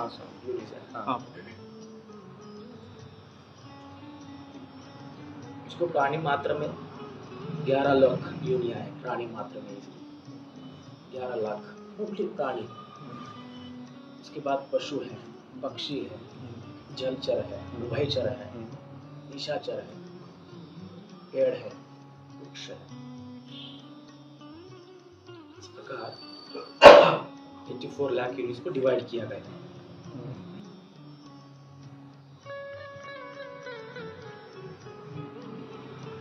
Sir. योनिस है। हाँ, हाँ। उसको प्राणी मात्र में 11 लाख योनियां है, प्राणी मात्र में इसकी 11 लाख मुख्य प्राणी। उसके बाद पशु है, पक्षी है, जलचर है, उभयचर है, निशाचर है, पेड़ है, वृक्ष है। इस प्रकार 84 लाख यूनिट्स को डिवाइड किया गया है।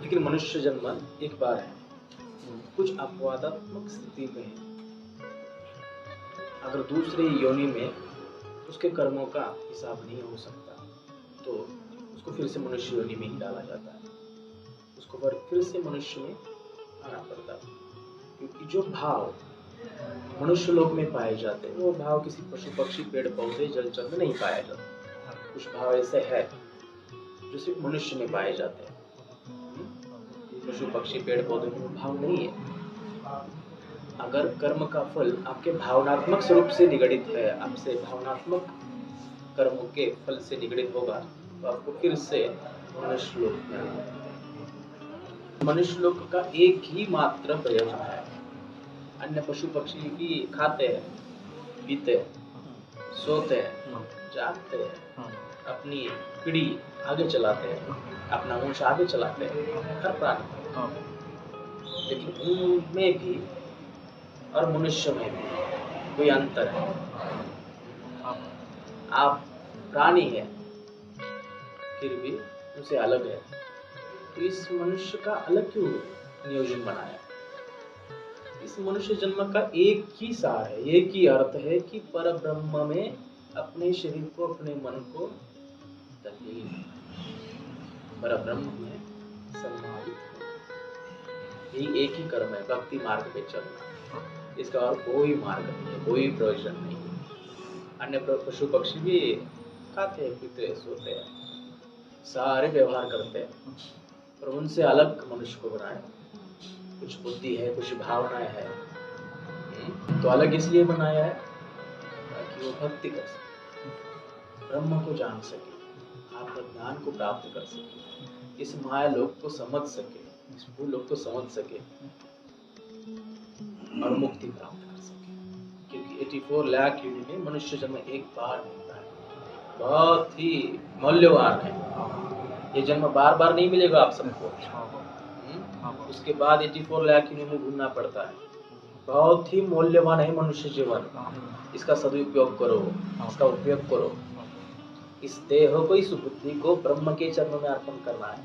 लेकिन मनुष्य जन्म एक बार है, कुछ अपवादात्मक स्थिति में है। अगर दूसरे योनि में उसके कर्मों का हिसाब नहीं हो सकता तो उसको फिर से मनुष्य योनि में ही डाला जाता है, उसको फिर से मनुष्य में आना पड़ता है। क्योंकि जो भाव मनुष्य लोक में पाए जाते हैं वो भाव किसी पशु पक्षी पेड़ पौधे जलचर में नहीं पाया जाता। कुछ भाव ऐसे है जो सिर्फ मनुष्य में पाए जाते हैं। पशु पक्षी पेड़ पौधे में भाव नहीं है। अगर कर्म का फल आपके भावनात्मक स्वरूप से निगडित है, आपसे भावनात्मक कर्मों के फल से निगडित होगा तो आपको फिर से मनुष्य लोक में आना है। मनुष्य लोक का एक ही मात्र प्रयोजन है। अन्य पशु पक्षी भी खाते हैं, पीते हैं, सोते हैं, जागते हैं, अपनी पीढ़ी आगे चलाते हैं, अपना वंश आगे चलाते हैं, हर प्राणी। लेकिन उनमें भी और मनुष्य में भी कोई अंतर है। आप प्राणी हैं फिर भी उनसे अलग है। तो इस मनुष्य का अलग क्यों नियोजन बनाया? इस मनुष्य जन्म का एक ही सार है, एक ही अर्थ है कि पर ब्रह्म में अपने शरीर को, अपने मन को तल्लीन, पर ब्रह्म में समाहित हो। यही एक ही कर्म है, भक्ति मार्ग पे चलना। इसका और कोई मार्ग नहीं है, कोई प्रयोजन नहीं है। अन्य पशु पक्षी भी खाते हैं, पीते हैं, सोते हैं, सारे व्यवहार करते हैं, पर उनसे अलग मनुष्य को बनाया। कुछ बुद्धि है, कुछ भावनाएं है, तो अलग इसलिए बनाया है ताकि वो भक्ति कर सके, ब्रह्म को जान सके, आत्मज्ञान को प्राप्त कर सके, इस माया लोक को समझ सके, इस भूलोक को समझ सके और मुक्ति प्राप्त कर सके। क्योंकि 84 लाख योनि में मनुष्य जन्म एक बार मिलता है, बहुत ही मूल्यवान है। ये जन्म बार बार नहीं मिलेगा आप सबको। उसके बाद 84 लाख योनि में घूमना पड़ता है। बहुत ही मूल्यवान है मनुष्य जीवन। इसका सदुपयोग करो, इसका उपयोग करो। इस देह को, इस बुद्धि को ब्रह्म के चरणों में अर्पण करना है,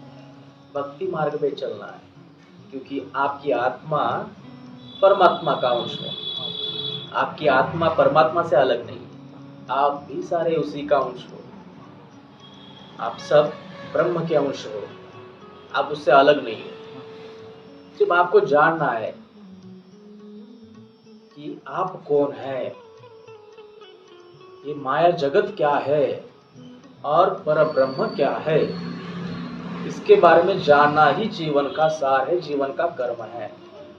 भक्ति मार्ग पे चलना है। क्योंकि आपकी आत्मा परमात्मा का अंश है। आपकी आत्मा परमात्मा से अलग नहीं है, आप भी सारे उसी का अंश हो। आप सब ब्रह्म के अंश हो, आप उससे अलग नहीं हो। सिर्फ आपको जानना है कि आप कौन है, ये माया जगत क्या है और परब्रह्म क्या है, इसके बारे में जानना ही जीवन का सार है, जीवन का कर्म है।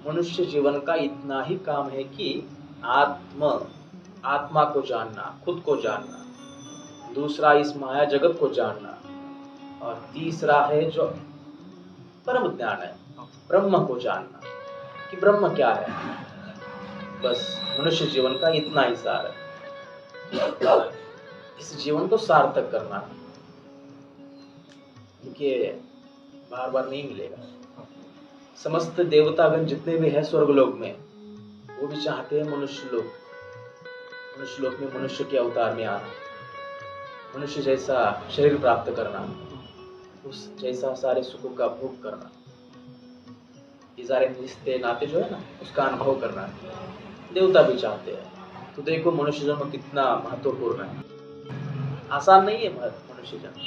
मनुष्य जीवन का इतना ही काम है कि आत्मा को जानना, खुद को जानना, दूसरा इस माया जगत को जानना, और तीसरा है जो परम ज्ञान है, ब्रह्म को जानना कि ब्रह्म क्या है। बस मनुष्य जीवन का इतना ही सार है। इस जीवन को सार्थक करना, देखिए बार बार नहीं मिलेगा। समस्त देवतागण जितने भी हैं स्वर्गलोक में, वो भी चाहते हैं मनुष्य लोक में मनुष्य के अवतार में आना, मनुष्य जैसा शरीर प्राप्त करना, उस जैसा सारे सुखों का भोग करना, ये सारे रिश्ते नाते जो है ना, उसका अनुभव करना देवता भी चाहते हैं। तो देखो मनुष्य जन्म कितना महत्वपूर्ण है, आसान नहीं है मनुष्य जन्म।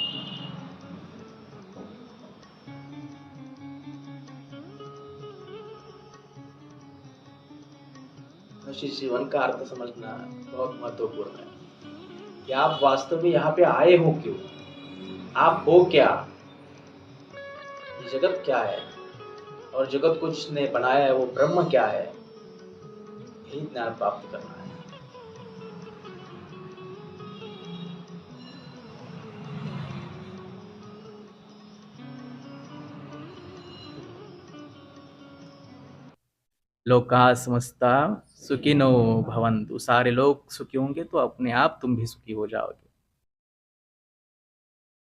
मनुष्य जीवन का अर्थ समझना बहुत महत्वपूर्ण है कि आप वास्तव में यहाँ पे आए हो क्यों, आप हो क्या, ये जगत क्या है और जगत को जिसने बनाया है वो ब्रह्म क्या है, यही ज्ञान प्राप्त करना है। लोकाः समस्ता सुखिनो भवन्तु। सारे लोग सुखी होंगे तो अपने आप तुम भी सुखी हो जाओगे।